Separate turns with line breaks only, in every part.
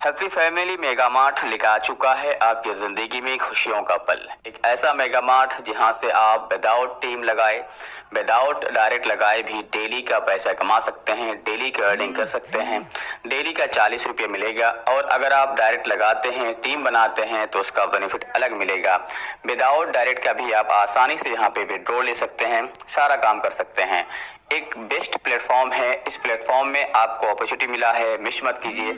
Happy family mega mart लेकर आ चुका है आपकी जिंदगी में खुशियों का पल। एक ऐसा मेगा मार्ट जहां से आप विदाउट टीम लगाए, विदाउट डायरेक्ट लगाए भी डेली का पैसा कमा सकते हैं, डेली की अर्निंग कर सकते हैं। डेली का 40 रुपये मिलेगा और अगर आप डायरेक्ट लगाते हैं, टीम बनाते हैं तो उसका बेनिफिट अलग मिलेगा। विदाउट डायरेक्ट का भी आप आसानी से यहाँ पे विड्रॉ ले सकते हैं, सारा काम कर सकते हैं। एक बेस्ट प्लेटफॉर्म है। इस प्लेटफॉर्म में आपको अपॉर्चुनिटी मिला है, मिस मत कीजिए।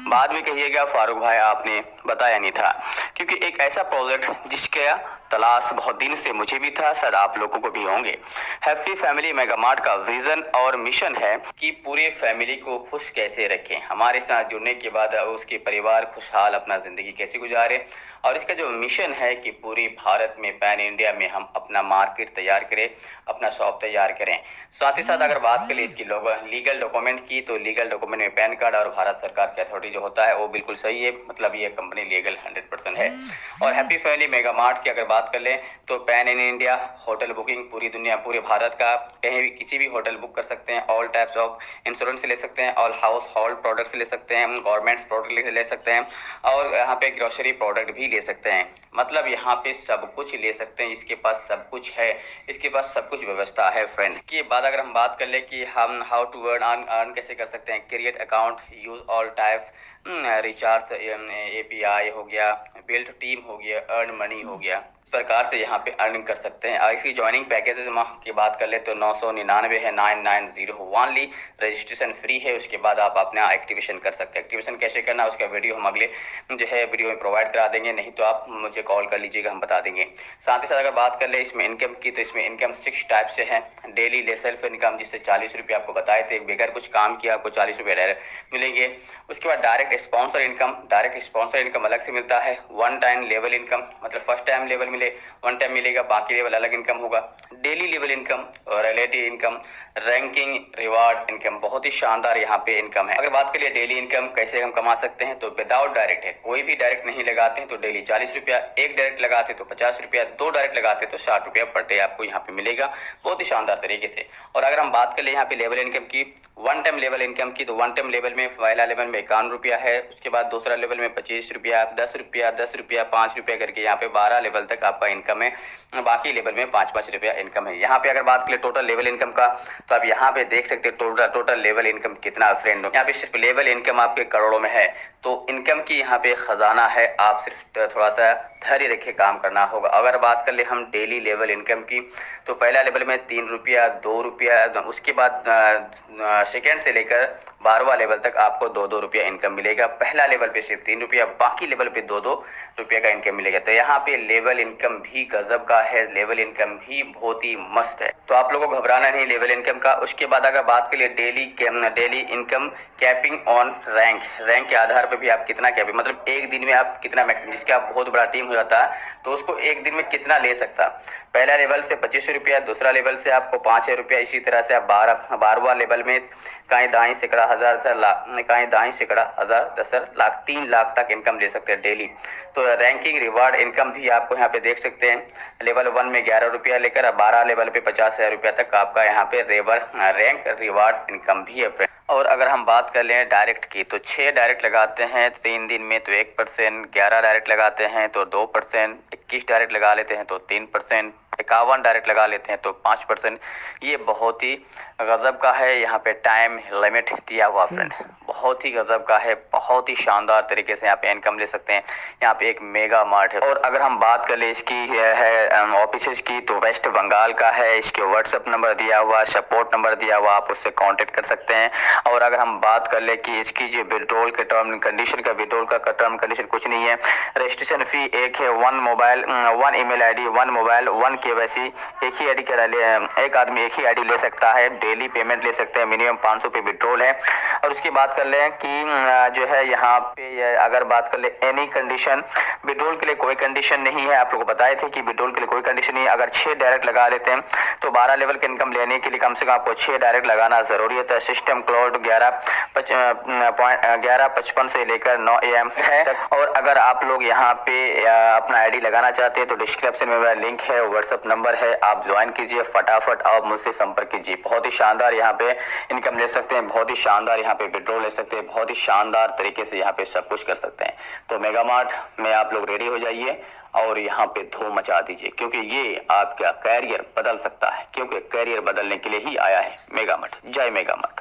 बाद में कहिएगा फारूक भाई आपने बताया नहीं था, क्योंकि एक ऐसा प्रोजेक्ट जिसका तलाश बहुत दिन से मुझे भी था, शायद आप लोगों को भी होंगे। हैप्पी फैमिली मेगा मार्ट का विजन और मिशन है कि पूरे फैमिली को खुश कैसे रखें। हमारे साथ जुड़ने के बाद उसके परिवार खुशहाल अपना जिंदगी कैसे गुजारे, और इसका जो मिशन है कि पूरी भारत में, पैन इंडिया में हम अपना मार्केट तैयार करें, अपना शॉप तैयार करें। साथ ही साथ अगर बात करें इसकी लीगल डॉक्यूमेंट की, तो लीगल डॉक्यूमेंट में पैन कार्ड और भारत सरकार की अथॉरिटी जो होता है वो बिल्कुल सही है, मतलब ये कंपनी लीगल 100% है। और हैप्पी फैमिली मेगा मार्ट की अगर बात कर लें तो pan in India hotel booking, पूरी दुनिया, पूरे भारत का कहीं भी किसी भी होटल बुक कर सकते हैं। ऑल टाइप्स ऑफ इंश्योरेंस ले सकते हैं, ऑल हाउस होल्ड प्रोडक्ट्स ले सकते हैं, गवर्नमेंट्स प्रोडक्ट ले सकते हैं, और यहाँ पे ग्रोसरी प्रोडक्ट भी ले सकते हैं। मतलब यहाँ पे सब कुछ ले सकते हैं, इसके पास सब कुछ है, इसके पास सब कुछ व्यवस्था है फ्रेंड्स। इसके बाद अगर हम बात कर ले कि हम हाउ टू अर्न कैसे कर सकते हैं, create account, use all type, recharge, API हो गया, बिल्ड टीम हो गया, अर्न मनी हो गया, प्रकार से यहाँ पे अर्निंग कर सकते हैं। इसकी ज्वाइनिंग पैकेजेस की बात कर ले तो 999 है, 990 ली, रजिस्ट्रेशन फ्री है। उसके बाद आप अपना एक्टिवेशन कर सकते हैं। एक्टिवेशन कैसे करना उसका वीडियो हम अगले जो है वीडियो में प्रोवाइड करा देंगे, नहीं तो आप मुझे कॉल कर लीजिएगा, हम बता देंगे। साथ ही साथ अगर बात कर ले इसमें इनकम की, तो इसमें इनकम 6 टाइप से है। डेली ले सेल्फ इनकम, जिससे 40 रुपये आपको बताए थे, बगैर कुछ काम किया आपको 40 रुपये डायरेक्ट मिलेंगे। उसके बाद direct sponsor income, direct sponsor income अलग से मिलता है। वन टाइम लेवल इनकम, मतलब first time level one time मिलेगा, बाकी लेवल अलग इनकम होगा। डेली लेवल इनकम और relative income, ranking, reward income, बहुत ही शानदार यहाँ पे इनकम है। अगर बात करिए डेली इनकम कैसे हम कमा सकते हैं, तो विदाउट डायरेक्ट है, कोई भी डायरेक्ट नहीं लगाते हैं तो डेली 40 रुपया, एक डायरेक्ट लगाते तो 50 रुपया, 2 डायरेक्ट लगाते तो 60 रुपया पर डे आपको यहाँ पे मिलेगा, बहुत ही शानदार तरीके से। और अगर हम बात करें यहाँ पे लेवल इनकम की, वन टाइम लेवल इनकम की, तो वन टाइम लेवल में पहला लेवल में 51 रुपया है। उसके बाद दूसरा लेवल में 25 रुपया, 10 रुपया, 10 रुपया, 5 रुपया करके यहाँ पे 12 लेवल तक आपका इनकम है। बाकी लेवल में 5-5 रुपया इनकम है। यहाँ पे अगर बात करें टोटल लेवल इनकम का, तो आप यहाँ पे देख सकते हैं टोटल लेवल इनकम कितना फ्रेंड। यहाँ पे सिर्फ लेवल इनकम आपके करोड़ों में है, तो इनकम की यहाँ पे खजाना है। आप सिर्फ थोड़ा सा धैर्य रखे काम करना होगा। अगर बात कर ले हम डेली लेवल इनकम की, तो पहला लेवल में 3 रुपया, 2 रुपया, उसके बाद सेकेंड से लेकर 12वां लेवल तक आपको 2-2 रुपया इनकम मिलेगा। पहला लेवल पे सिर्फ 3 रुपया, बाकी लेवल पे 2-2 रुपये का इनकम मिलेगा। तो यहाँ पे लेवल इनकम भी गजब का है, लेवल इनकम भी बहुत ही मस्त है, तो आप लोगों को घबराना नहीं लेवल इनकम का। उसके बाद अगर बात करिए daily income capping on rank के आधार पर भी आप कितना कैपिंग, मतलब एक दिन में आप कितना मैक्सिमम, जिसका बहुत बड़ा टीम हो जाता है तो उसको एक दिन में कितना ले सकता। पहला लेवल से 25 रुपया, दूसरा लेवल से आपको 5 रुपया, इसी तरह से आप 12वां लेवल में कहीं दाई सैकड़ा, हजार लाख, कहीं दाई सैकड़ा, हजार, 10 लाख, 3 लाख तक इनकम ले सकते हैं डेली। तो रैंकिंग रिवार्ड इनकम भी आपको यहाँ पे देख सकते हैं। लेवल 1 में 11 रुपया लेकर 12 लेवल पे 50,000 रुपया तक आपका यहाँ पे रैंक रिवार्ड इनकम भी है फ्रेंड। और अगर हम बात कर लें डायरेक्ट की, तो 6 डायरेक्ट लगाते हैं 3 दिन में तो 1%, 11 डायरेक्ट लगाते हैं तो 2%, 21 डायरेक्ट लगा लेते हैं तो 3%, 51 डायरेक्ट लगा लेते हैं तो 5%। ये बहुत ही गजब का है, यहाँ पे टाइम लिमिट दिया हुआ फ्रेंड, बहुत ही गजब का है, बहुत ही शानदार तरीके से यहाँ पे इनकम ले सकते हैं। यहाँ पे एक मेगा मार्ट है। और अगर हम बात कर ले इसकी है ऑफिस की, तो वेस्ट बंगाल का है। इसके व्हाट्सएप नंबर दिया हुआ, सपोर्ट नंबर दिया हुआ, आप उससे कांटेक्ट कर सकते हैं। और अगर हम बात कर ले कि इसकी जो विड्रॉल के टर्म कंडीशन का, विड्रॉल का टर्म कंडीशन कुछ नहीं है। रजिस्ट्रेशन फी एक है, 1 mobile, 1 email ID, 1 mobile, 1 KYC, एक ही आईडी एक आदमी एक ही आईडी ले सकता है। डेली पेमेंट ले सकते हैं, मिनिमम 500 पे विड्रॉल है। और उसकी बात कर लें कि जो है यहाँ पे अगर बात कर ले एनी कंडीशन, विड्रॉल के लिए कोई कंडीशन नहीं है। आप लोगों को बताए थे कि विड्रॉल के लिए कोई कंडीशन नहीं है। अगर 6 डायरेक्ट लगा लेते हैं तो 12 लेवल के इनकम लेने के लिए कम से कम आपको 6 डायरेक्ट लगाना जरूरी होता है। सिस्टम क्लाउड 11:55 से लेकर 9 AM है। और अगर आप लोग यहाँ पे अपना आईडी लगाना चाहते हैं तो डिस्क्रिप्शन में मेरा लिंक है, व्हाट्सएप व्हाट्सएप नंबर है, आप ज्वाइन कीजिए, फटाफट आप मुझसे संपर्क कीजिए। बहुत ही शानदार यहाँ पे इनकम ले सकते हैं, बहुत ही शानदार यहाँ पे विड्रॉल ले सकते हैं, बहुत ही शानदार तरीके से यहाँ पे सब कुछ कर सकते हैं। तो मेगा मार्ट में आप लोग रेडी हो जाइए और यहाँ पे धूम मचा दीजिए, क्योंकि ये आपका कैरियर बदल सकता है, क्योंकि कैरियर बदलने के लिए ही आया है मेगा मार्ट। जय मेगा मार्ट।